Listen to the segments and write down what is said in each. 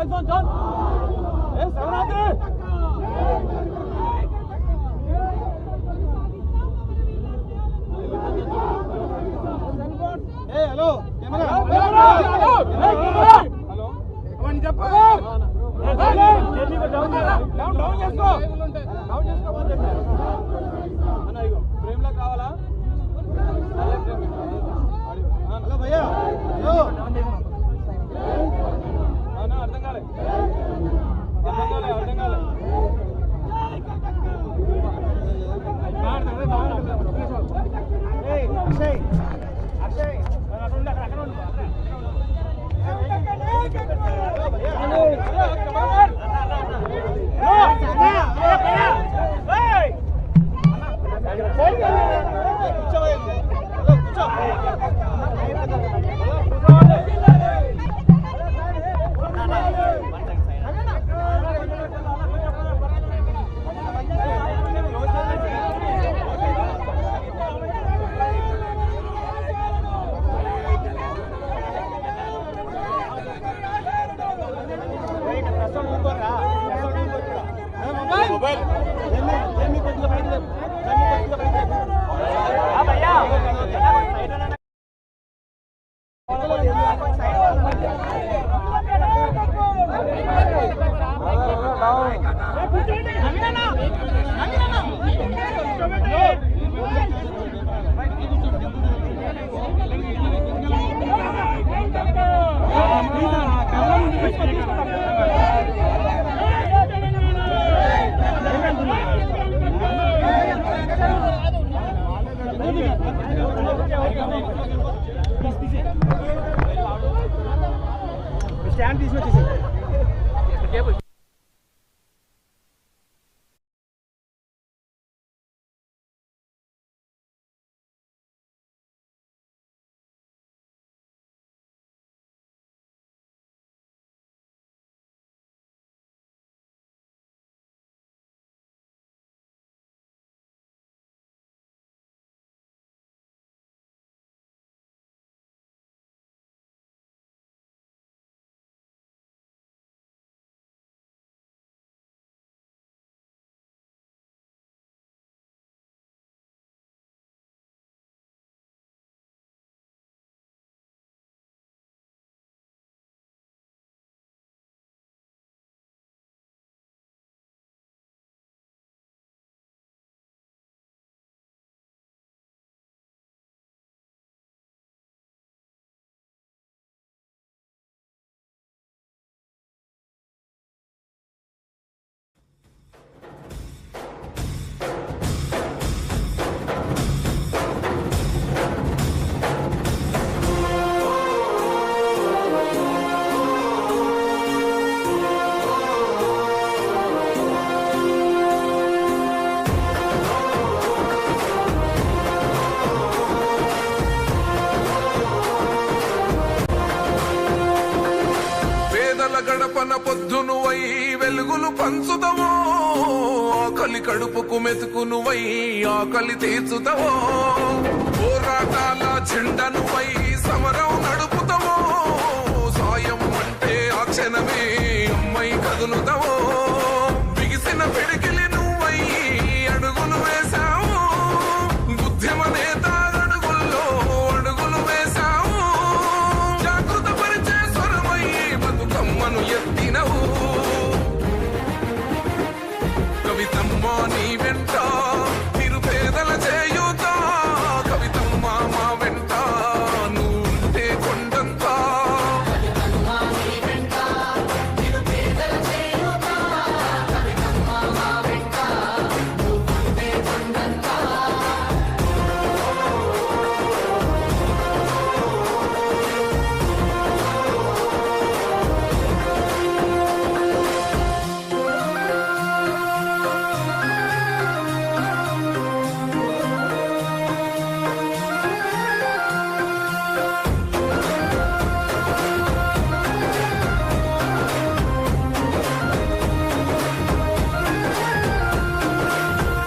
John, John. Yes, Savanagri. Hey, hello. Camera. Hello. Come on, jump. Down, చేసుకో. Down చేసుకో అని చెప్పారు. అన్న ఇగో ఫ్రేమ్ లో కావాలా? హలో భయ్యా. హలో. అన్న అర్థం కాలే. ఏయ్ అక్షయ్. అక్షయ్. అక్కడ ఉండు. స్టాండ్ తీసుకొచ్చేసి గడపన పొద్దునువై వెలుగులు పంచుదవో ఆకలి కడుపుకు మెతుకునువై ఆకలి తీర్చుదవో పోరాటాల జెండనువై సమరం నడుపుతావో సాయం అంటే ఆ క్షణమే అమ్మై కదులుతావో బిగిసిన పిడికిలి నువ్వై అడుగులు వేశావు ఉద్యమ నేత అడుగుల్లో అడుగులు వేశావు జాగృత పరిచే స్వరమై బతుకమ్మను ఎత్తినవు కవితమ్మ నీ వెంట నిరుపేదల చేయూత కవితమ్మ మా వెంట నువ్వుంటే కొండంత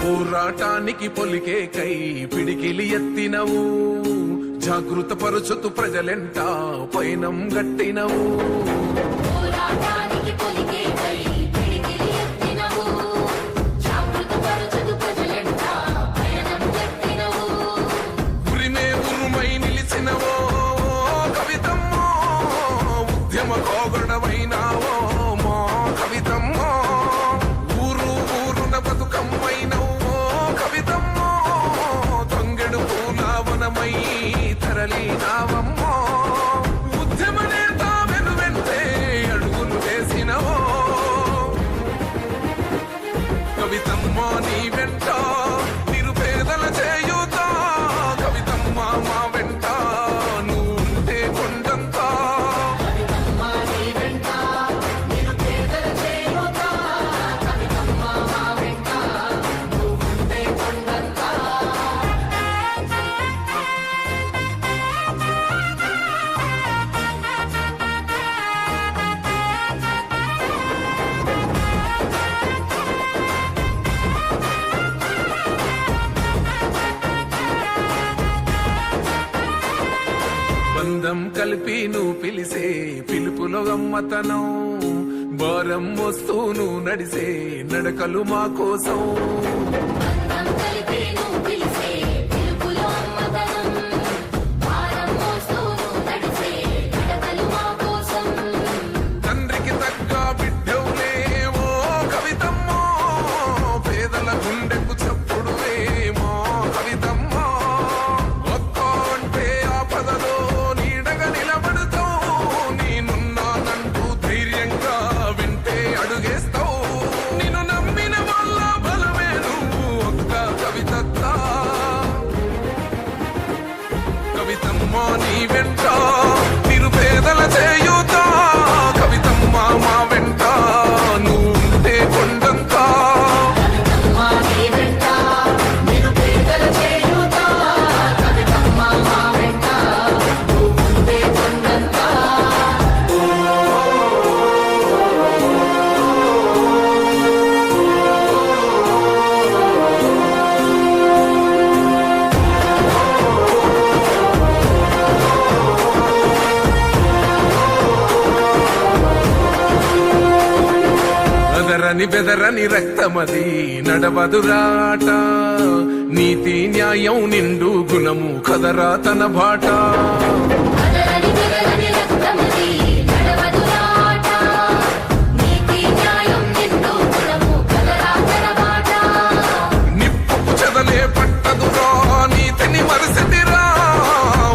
పోరాటానికి పొలికే కై పిడికిలి ఎత్తినవు జాగృత పరుచుతూ ప్రజలెంట పైనం గట్టినవు పోరాటానికి ఉరిమే ఉరుమై నిలిచినవో కవితమ్మో, ఉద్యమ కోగడమైనావో మా కవితమ్మో, ఊరు ఊరున బతుకమ్మైనవో కవితమ్మో, తంగెడు పూలవనమై తరలినావమ్మో, ఉద్యమ నేత వెనువెంటే అడుగులు వేసినవో కవితమ్మో నీ వెంట నిరుపేదల చేయూత, కవితమ్మ మా వెంట నువ్వుంటే కొండంతా. బంధం కలిపి నువ్వు పిలిసే పిలుపులో గమ్మతనం, భారం మోస్తూను నడిసే నడకలు మా కోసం. తండ్రికి తగ్గ బిడ్డవులేమో కవితమ్మో, పేదల గుండెకు చప్పుడువేమో కవితమ్మో, ఒక్క అంటే ఆపదలో నీడగా నిలబడుతావు, నేనున్నానంటూ ధైర్యంగా వింటే అడుగేస్తావు, నిన్ను నమ్మిన వాళ్ళ బలమే నువ్వు ఒక్క కవితత్తా. కవితమ్మ నీ వెంట నిరుపేదల చేయూత, కవితమ్మ మా వెంట నువ్వుంటే కొండంతా. అదరని బెదరని రక్తమది నడవదురాట, నీతి న్యాయం నిండు గుణము కదరా తన బాట. నిప్పుకు చెదలే పట్టదురా నీతిని మరిసిదిరా,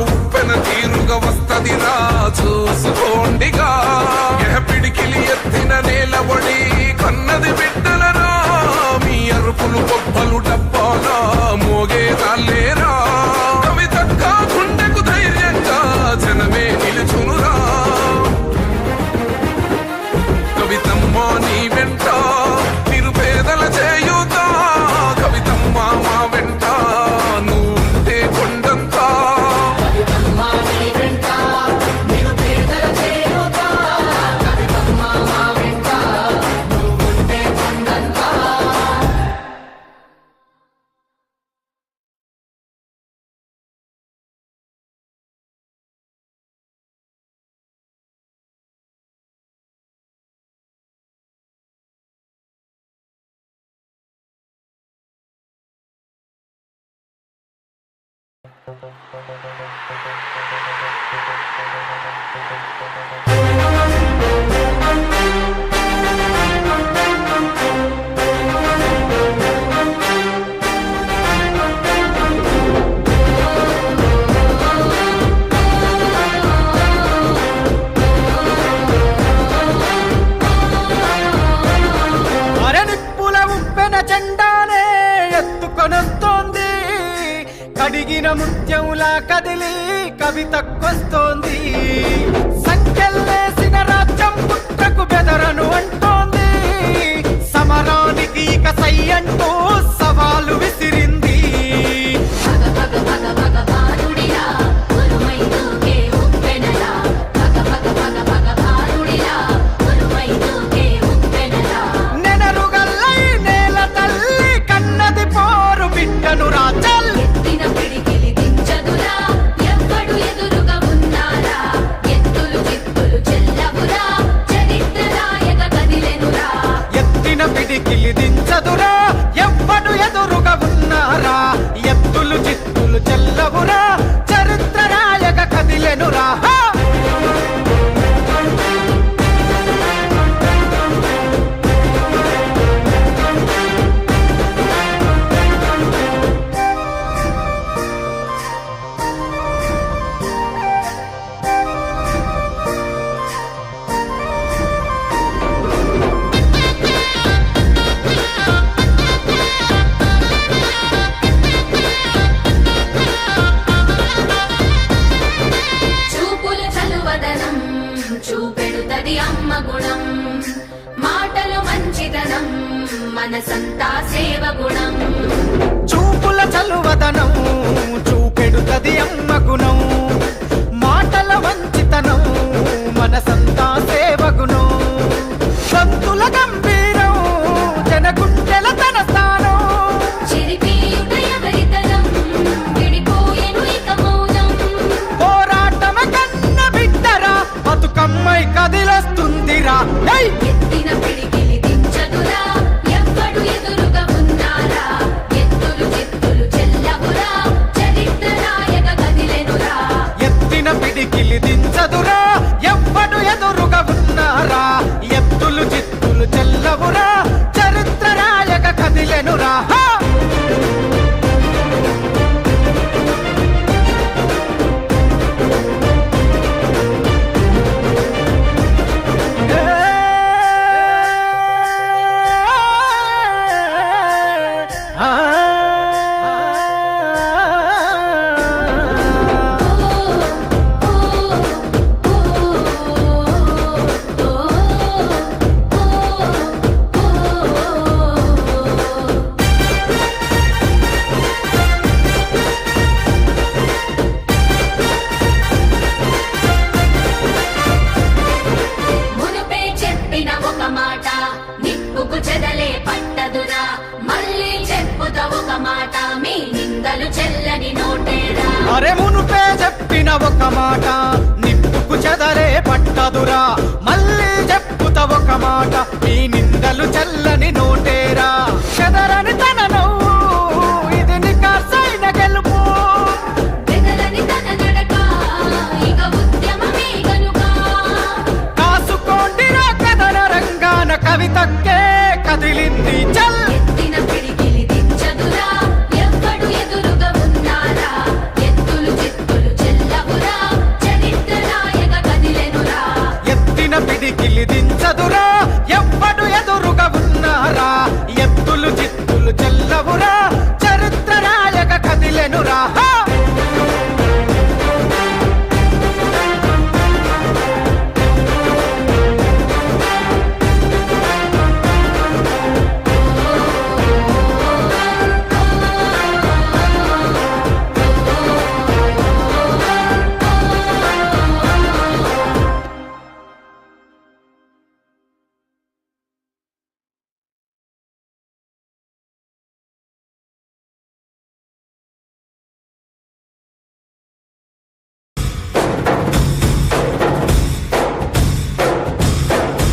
ఉప్పెన తీరుగా వస్తదిరా చూసుకోండిగా. పిడికిలి ఎత్తిన నేలబడి కన్నది బిడ్డలరా, మీ అరుపులు గొప్పలు డబ్బాలా మోగే రాలేరా, కవితక్క గుండెకు ధైర్యంగా జనమే నిలుచునురా. కవితమ్మ నీ వెంట నిరుపేదల చేయూత, కవితమ్మ మా వెంట నువ్వుంటే కొండంతా. కడిగిన ముత్యంలా కదిలి కవితకొస్తోంది, సంఖ్యలేసిన రాజ్యం పుట్టకు బెదరను అంటోంది, సమరానికి ఇక సై అంటూ సవాలు విసిరింది. నెనరుగల్లై నేల తల్లి కన్నది పోరు బిడ్డను రాజల్, ఎత్తిన పిడికిలి దించదురా ఎవ్వడు ఎదురుగా ఉన్నారా, ఎత్తులు చిత్తులు చెల్లవురా చరిత్ర రాయగ కదిలెనురా చూపెడుతది అమ్మ గుణం మాటలు మంచితనం మనసంతా సేవ గుణం చూపుల చలువదనం చూపెడుతది అమ్మ గుణం మాటల మంచితనం మనసంతా సేవ గుణం సంతుల గంభీరం జనగుండెల తన స్థానం చిరిపీయుట ఎవరితనం విడిపోయెను ఇక మౌనం పోరాటమ కన్న బిడ్డరా బతుకమ్మై కదిలొస్తుందిరా ఎత్తిన పిడికిలి దించదురా ఎవ్వడు ఎదురుగా ఉన్నారా ఎత్తులు చిత్తులు చెల్లవురా చరిత్ర రాయగ కదిలెనురా ఎత్తిన పిడికిలి దించదురా ఎవ్వడు ఎదురుగా ఉన్నారా ఎత్తులు చిత్తులు చెల్లవురా చరిత్ర రాయగ కదిలెనురా మునుపే చెప్పిన ఒక మాట నిప్పుకు చెదలే పట్టదురా మళ్ళీ చెప్పుతా ఒక మాట మీ నిందలు చెల్లని నోటేరా అరే మునుపే చెప్పిన ఒక మాట నిప్పుకు చెదరే పట్టదురా మళ్ళీ చెప్పుత ఒక మాట ఈ నిందలు చల్లని నోటేరా చెదరని తన నవ్వు ఇది నికార్సైన గెలుపు బెదరని తన నడక ఇక ఉద్యమమే గనుక కాసుకోండిరా కథన రంగాన కవితక్కే కదిలింది చల్ ఎత్తిన పిడికిలి దించదురా ఎవ్వడు ఎదురుగా ఉన్నారా ఎత్తులు చిత్తులు చెల్లవురా చరిత్ర రాయగ కదిలెనురా ఎత్తిన పిడికిలి దించదురా ఎవ్వడు ఎదురుగా ఉన్నారా ఎత్తులు చిత్తులు చెల్లవురా చరిత్ర రాయగ కదిలెనురా